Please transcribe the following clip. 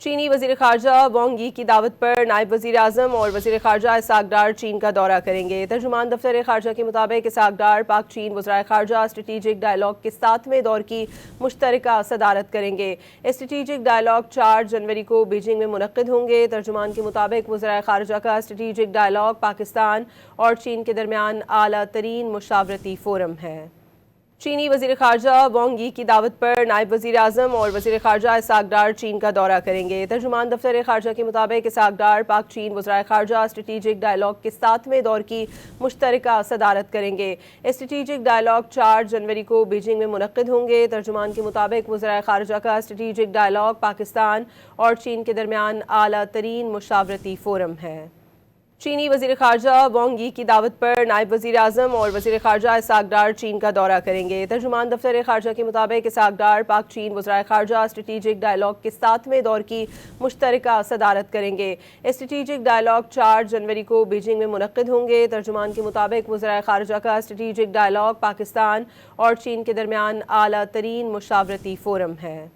چینی وزیر خارجہ وانگ یی کی دعوت پر نائب وزیر اعظم اور وزیر خارجہ اسحاق ڈار چین کا دورہ کریں گے۔ ترجمان دفتر خارجہ کے مطابق اسحاق ڈار پاک چین وزرائے خارجہ اسٹریٹجک ڈائیلاگ کے 7ویں دور کی مشترکہ صدارت کریں گے۔ اسٹریٹجک ڈائیلاگ 4 جنوری کو بیجنگ میں منعقد ہوں گے۔ ترجمان کے مطابق وزرائے خارجہ کا اسٹریٹجک ڈائیلاگ پاکستان اور چین کے درمیان اعلیٰ ترین مشاورتی فورم ہے۔ چینی وزیر خارجہ وانگ یی کی دعوت پر نائب وزیر اعظم اور وزیر خارجہ اسحاق ڈار چین کا دورہ کریں گے۔ ترجمان دفتر خارجہ کے مطابق اسحاق ڈار پاک چین وزرائے خارجہ اسٹریٹجک ڈائیلاگ کے 7ویں دور کی مشترکہ صدارت کریں گے۔ اسٹریٹجک ڈائیلاگ 4 جنوری کو بیجنگ میں منعقد ہوں گے۔ ترجمان کے مطابق وزرائے خارجہ کا اسٹریٹجک ڈائیلاگ پاکستان اور چین کے درمیان اعلیٰ ترین مشاورتی فورم ہے۔ چینی وزیر خارجہ وانگ یی کی دعوت پر نائب وزیر اعظم اور وزیر خارجہ اسحاق ڈار چین کا دورہ کریں گے۔ ترجمان دفتر خارجہ کے مطابق اسحاق ڈار پاک چین وزرائے خارجہ اسٹریٹجک ڈائیلاگ کے 7ویں دور کی مشترکہ صدارت کریں گے۔ اسٹریٹجک ڈائیلاگ 4 جنوری کو بیجنگ میں منعقد ہوں گے۔ ترجمان کے مطابق وزرائے خارجہ کا اسٹریٹجک ڈائیلاگ پاکستان اور چین کے درمیان اعلیٰ ترین مشاورتی فورم ہے۔